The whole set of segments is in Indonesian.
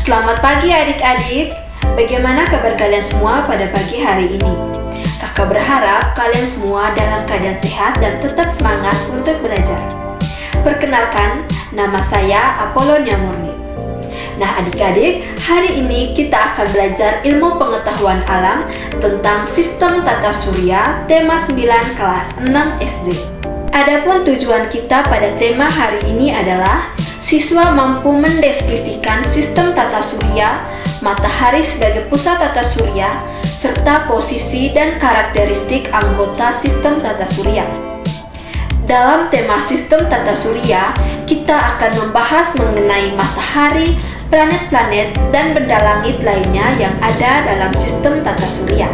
Selamat pagi adik-adik. Bagaimana kabar kalian semua pada pagi hari ini? Kakak berharap kalian semua dalam keadaan sehat dan tetap semangat untuk belajar. Perkenalkan, nama saya Apolonia Murni. Nah adik-adik, hari ini kita akan belajar ilmu pengetahuan alam tentang sistem tata surya tema 9 kelas 6 SD. Adapun tujuan kita pada tema hari ini adalah siswa mampu mendeskripsikan sistem tata surya, matahari sebagai pusat tata surya, serta posisi dan karakteristik anggota sistem tata surya. Dalam tema sistem tata surya, kita akan membahas mengenai matahari, planet-planet, dan benda langit lainnya yang ada dalam sistem tata surya.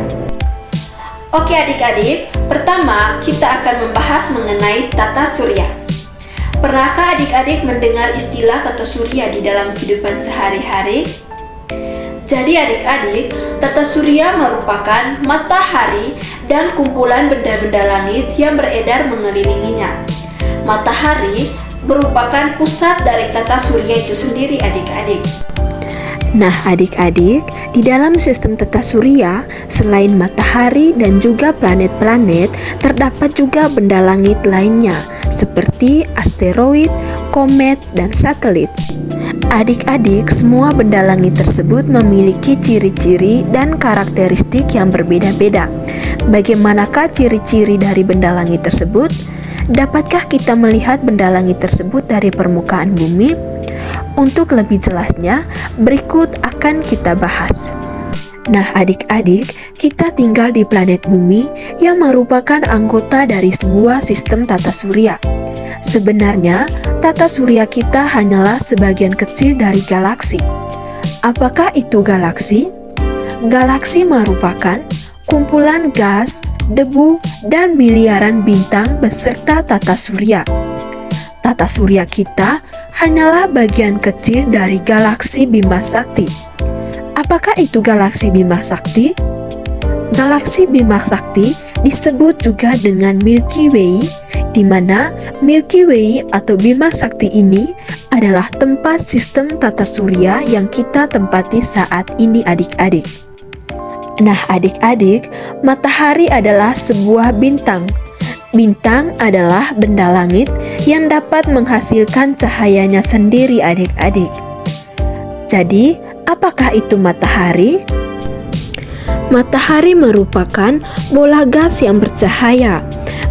Oke adik-adik, pertama kita akan membahas mengenai tata surya. Pernahkah adik-adik mendengar istilah tata surya di dalam kehidupan sehari-hari? Jadi adik-adik, tata surya merupakan matahari dan kumpulan benda-benda langit yang beredar mengelilinginya. Matahari merupakan pusat dari tata surya itu sendiri adik-adik. Nah adik-adik, di dalam sistem tata surya, selain matahari dan juga planet-planet, terdapat juga benda langit lainnya, seperti asteroid, komet, dan satelit. Adik-adik, semua benda langit tersebut memiliki ciri-ciri dan karakteristik yang berbeda-beda. Bagaimanakah ciri-ciri dari benda langit tersebut? Dapatkah kita melihat benda langit tersebut dari permukaan bumi? Untuk lebih jelasnya, berikut akan kita bahas. Nah adik-adik, kita tinggal di planet bumi yang merupakan anggota dari sebuah sistem tata surya. Sebenarnya, tata surya kita hanyalah sebagian kecil dari galaksi. Apakah itu galaksi? Galaksi merupakan kumpulan gas, debu, dan miliaran bintang beserta tata surya. Tata surya kita hanyalah bagian kecil dari galaksi Bima Sakti. Apakah itu galaksi Bima Sakti? Galaksi Bima Sakti disebut juga dengan Milky Way, di mana Milky Way atau Bima Sakti ini adalah tempat sistem tata surya yang kita tempati saat ini adik-adik. Nah adik-adik, matahari adalah sebuah bintang. Bintang adalah benda langit yang dapat menghasilkan cahayanya sendiri adik-adik. Jadi, apakah itu matahari? Matahari merupakan bola gas yang bercahaya.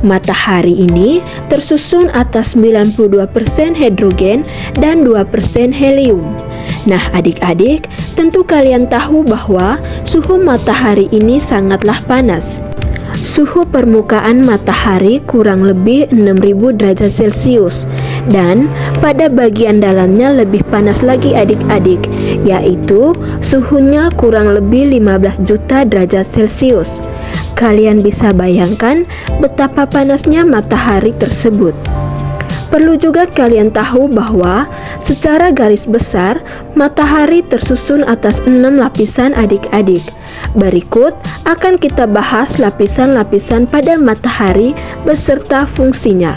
Matahari ini tersusun atas 92% hidrogen dan 2% helium. Nah adik-adik, tentu kalian tahu bahwa suhu matahari ini sangatlah panas. Suhu permukaan matahari kurang lebih 6000 derajat Celcius dan pada bagian dalamnya lebih panas lagi adik-adik, yaitu suhunya kurang lebih 15 juta derajat Celcius. Kalian bisa bayangkan betapa panasnya matahari tersebut. Perlu juga kalian tahu bahwa secara garis besar matahari tersusun atas 6 lapisan adik-adik. Berikut akan kita bahas lapisan-lapisan pada matahari beserta fungsinya.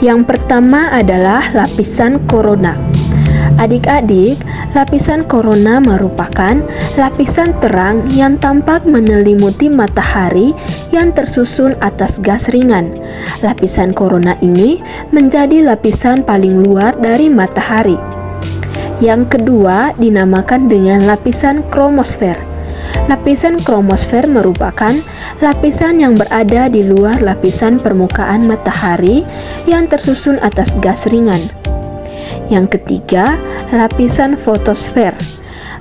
Yang pertama adalah lapisan korona. Adik-adik, lapisan korona merupakan lapisan terang yang tampak menyelimuti matahari yang tersusun atas gas ringan. Lapisan korona ini menjadi lapisan paling luar dari matahari. Yang kedua dinamakan dengan lapisan kromosfer. Lapisan kromosfer merupakan lapisan yang berada di luar lapisan permukaan matahari yang tersusun atas gas ringan. Yang ketiga, lapisan fotosfer.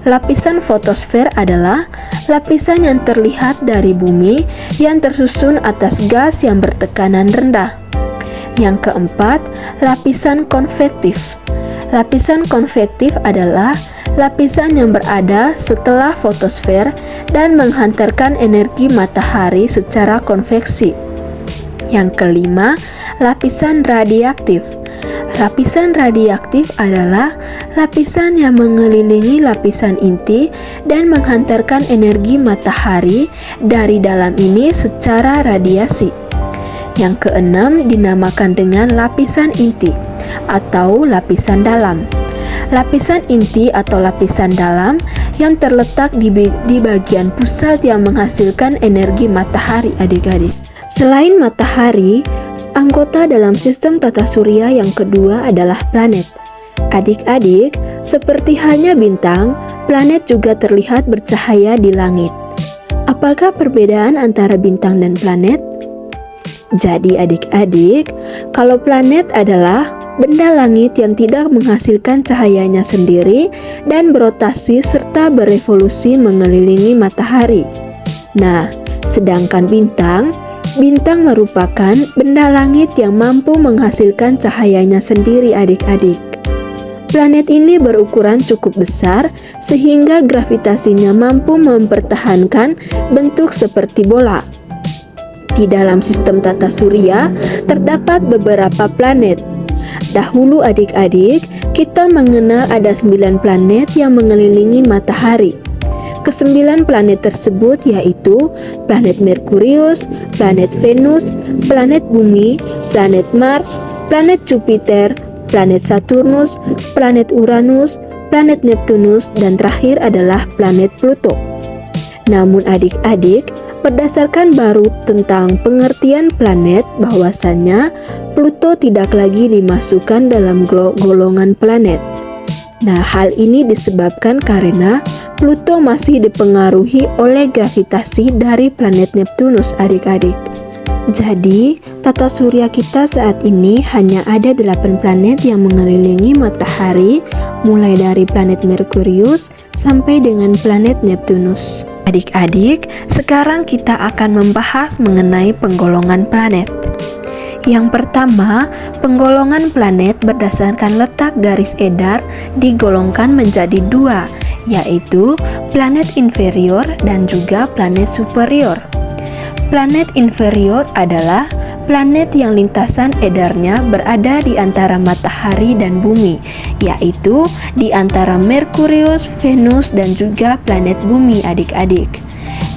Lapisan fotosfer adalah lapisan yang terlihat dari bumi yang tersusun atas gas yang bertekanan rendah. Yang keempat, lapisan konvektif. Lapisan konvektif adalah lapisan yang berada setelah fotosfer dan menghantarkan energi matahari secara konveksi. Yang kelima, lapisan radiaktif. Lapisan radiaktif adalah lapisan yang mengelilingi lapisan inti dan menghantarkan energi matahari dari dalam ini secara radiasi. Yang keenam dinamakan dengan lapisan inti atau lapisan dalam. Lapisan inti atau lapisan dalam yang terletak di bagian pusat yang menghasilkan energi matahari adik-adik. Selain matahari, anggota dalam sistem tata surya yang kedua adalah planet. Adik-adik, seperti halnya bintang, planet juga terlihat bercahaya di langit. Apakah perbedaan antara bintang dan planet? Jadi adik-adik, kalau planet adalah benda langit yang tidak menghasilkan cahayanya sendiri dan berotasi serta berevolusi mengelilingi matahari. Nah, sedangkan bintang merupakan benda langit yang mampu menghasilkan cahayanya sendiri adik-adik. Planet ini berukuran cukup besar sehingga gravitasinya mampu mempertahankan bentuk seperti bola. Di dalam sistem tata surya terdapat beberapa planet. Dahulu adik-adik, kita mengenal ada 9 planet yang mengelilingi matahari. Kesembilan planet tersebut yaitu planet Merkurius, planet Venus, planet Bumi, planet Mars, planet Jupiter, planet Saturnus, planet Uranus, planet Neptunus, dan terakhir adalah planet Pluto. Namun adik-adik, berdasarkan baru tentang pengertian planet bahwasannya Pluto tidak lagi dimasukkan dalam golongan planet. Nah, hal ini disebabkan karena Pluto masih dipengaruhi oleh gravitasi dari planet Neptunus adik-adik. Jadi, tata surya kita saat ini hanya ada 8 planet yang mengelilingi matahari, mulai dari planet Merkurius sampai dengan planet Neptunus. Adik-adik, sekarang kita akan membahas mengenai penggolongan planet. Yang pertama, penggolongan planet berdasarkan letak garis edar digolongkan menjadi 2, yaitu planet inferior dan juga planet superior. Planet inferior adalah planet yang lintasan edarnya berada di antara matahari dan bumi, yaitu di antara Merkurius, Venus, dan juga planet bumi adik-adik.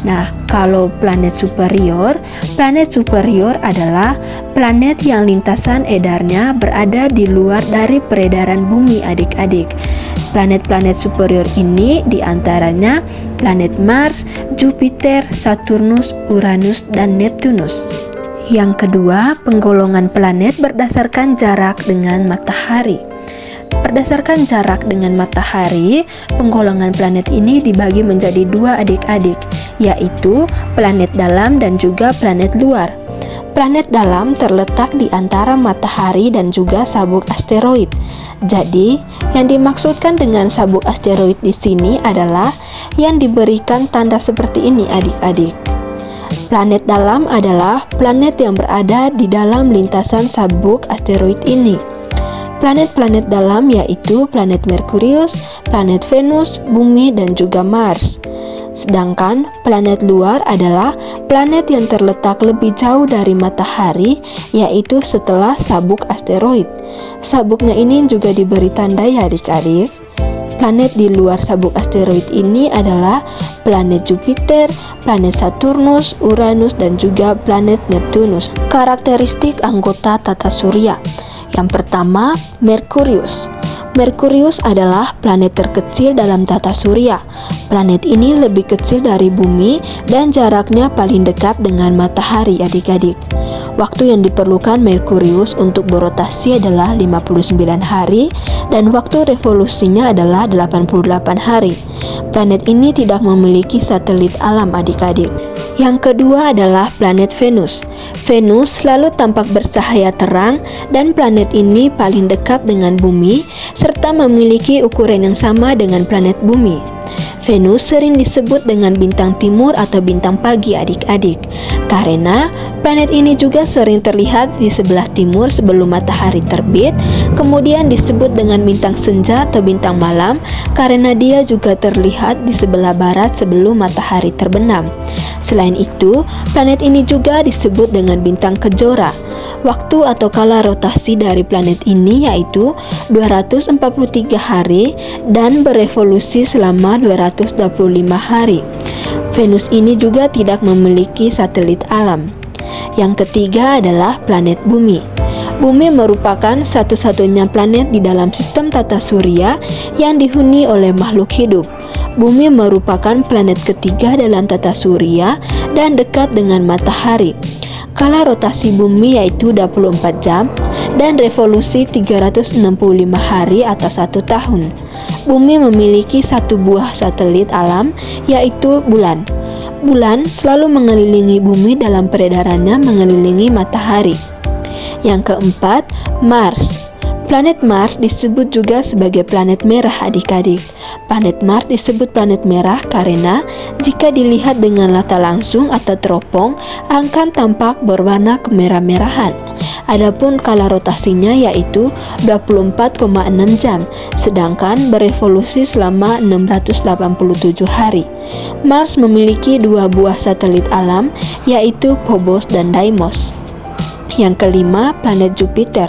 Nah, kalau planet superior adalah planet yang lintasan edarnya berada di luar dari peredaran bumi adik-adik. Planet-planet superior ini diantaranya planet Mars, Jupiter, Saturnus, Uranus, dan Neptunus. Yang kedua, penggolongan planet berdasarkan jarak dengan matahari. Berdasarkan jarak dengan matahari, penggolongan planet ini dibagi menjadi 2 adik-adik, yaitu planet dalam dan juga planet luar. Planet dalam terletak di antara matahari dan juga sabuk asteroid. Jadi, yang dimaksudkan dengan sabuk asteroid di sini adalah yang diberikan tanda seperti ini adik-adik. Planet dalam adalah planet yang berada di dalam lintasan sabuk asteroid ini. Planet-planet dalam yaitu planet Merkurius, planet Venus, Bumi, dan juga Mars. Sedangkan planet luar adalah planet yang terletak lebih jauh dari matahari, yaitu setelah sabuk asteroid. Sabuknya ini juga diberi tanda ya adik-adik. Planet di luar sabuk asteroid ini adalah planet Jupiter, planet Saturnus, Uranus, dan juga planet Neptunus. Karakteristik anggota tata surya. Yang pertama, Merkurius. Merkurius adalah planet terkecil dalam tata surya. Planet ini lebih kecil dari bumi dan jaraknya paling dekat dengan matahari adik-adik. Waktu yang diperlukan Merkurius untuk berotasi adalah 59 hari dan waktu revolusinya adalah 88 hari. Planet ini tidak memiliki satelit alam adik-adik. Yang kedua adalah planet Venus. Venus selalu tampak bercahaya terang dan planet ini paling dekat dengan bumi serta memiliki ukuran yang sama dengan planet bumi. Venus sering disebut dengan bintang timur atau bintang pagi adik-adik, karena planet ini juga sering terlihat di sebelah timur sebelum matahari terbit, kemudian disebut dengan bintang senja atau bintang malam karena dia juga terlihat di sebelah barat sebelum matahari terbenam. Selain itu, planet ini juga disebut dengan bintang kejora. Waktu atau kala rotasi dari planet ini yaitu 243 hari dan berevolusi selama 225 hari. Venus ini juga tidak memiliki satelit alam. Yang ketiga adalah planet bumi. Bumi merupakan satu-satunya planet di dalam sistem tata surya yang dihuni oleh makhluk hidup. Bumi merupakan planet ketiga dalam tata surya dan dekat dengan matahari. Kala rotasi bumi yaitu 24 jam dan revolusi 365 hari atau 1 tahun. Bumi memiliki satu buah satelit alam yaitu bulan. Bulan selalu mengelilingi bumi dalam peredarannya mengelilingi matahari. Yang keempat, Mars. Planet Mars disebut juga sebagai planet merah adik-adik. Planet Mars disebut planet merah karena jika dilihat dengan mata langsung atau teropong akan tampak berwarna kemerah-merahan. Adapun kala rotasinya yaitu 24,6 jam, sedangkan berevolusi selama 687 hari. Mars memiliki dua buah satelit alam yaitu Phobos dan Deimos. Yang kelima, planet Jupiter.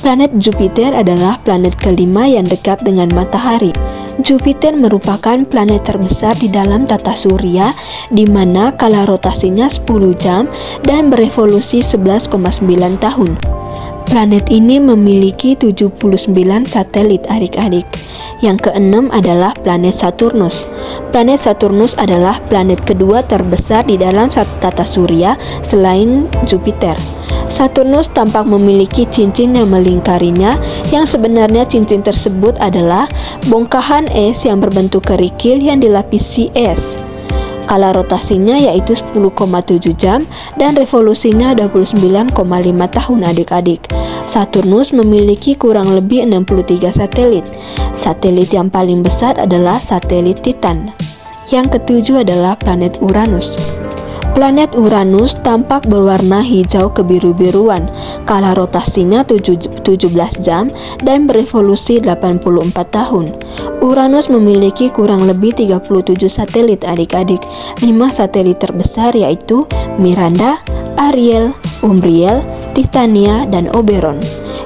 Planet Jupiter adalah planet kelima yang dekat dengan matahari. Jupiter merupakan planet terbesar di dalam tata surya di mana kala rotasinya 10 jam dan berevolusi 11,9 tahun. Planet ini memiliki 79 satelit adik-adik. Yang keenam adalah planet Saturnus. Planet Saturnus adalah planet kedua terbesar di dalam tata surya selain Jupiter. Saturnus tampak memiliki cincin yang melingkarinya, yang sebenarnya cincin tersebut adalah bongkahan es yang berbentuk kerikil yang dilapisi es. Kala rotasinya yaitu 10,7 jam dan revolusinya 29,5 tahun adik-adik. Saturnus memiliki kurang lebih 63 satelit. Satelit yang paling besar adalah satelit Titan. Yang ketujuh adalah planet Uranus. Planet Uranus tampak berwarna hijau kebiru-biruan. Kala rotasinya 17 jam dan berevolusi 84 tahun. Uranus memiliki kurang lebih 37 satelit adik-adik. 5 satelit terbesar yaitu Miranda, Ariel, Umbriel, Titania, dan Oberon.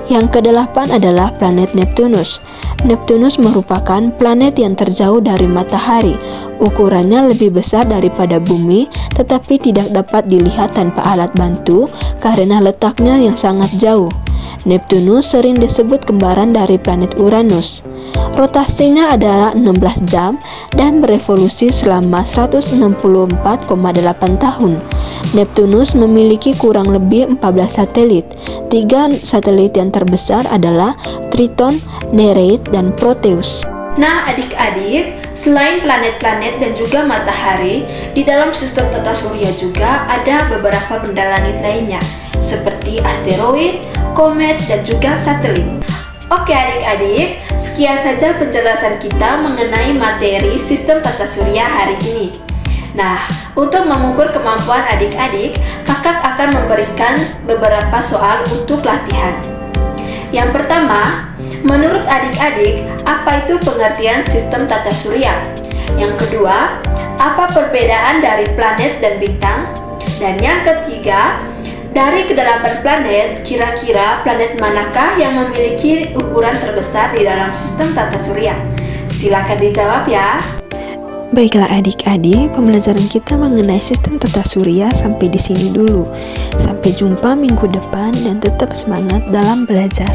Yang kedelapan adalah planet Neptunus. Neptunus merupakan planet yang terjauh dari matahari. Ukurannya lebih besar daripada bumi, tetapi tidak dapat dilihat tanpa alat bantu karena letaknya yang sangat jauh. Neptunus sering disebut kembaran dari planet Uranus. Rotasinya adalah 16 jam dan berevolusi selama 164,8 tahun. Neptunus memiliki kurang lebih 14 satelit. 3 satelit yang terbesar adalah Triton, Nereid, dan Proteus. Nah adik-adik, selain planet-planet dan juga matahari, di dalam sistem tata surya juga ada beberapa benda langit lainnya, seperti asteroid, komet, dan juga satelit. Oke adik-adik, sekian saja penjelasan kita mengenai materi sistem tata surya hari ini. Nah, untuk mengukur kemampuan adik-adik, kakak akan memberikan beberapa soal untuk latihan. Yang pertama, menurut adik-adik, apa itu pengertian sistem tata surya? Yang kedua, apa perbedaan dari planet dan bintang? Dan yang ketiga, dari ke-8 planet, kira-kira planet manakah yang memiliki ukuran terbesar di dalam sistem tata surya? Silakan dijawab ya. Baiklah adik-adik, pembelajaran kita mengenai sistem tata surya sampai di sini dulu. Sampai jumpa minggu depan dan tetap semangat dalam belajar.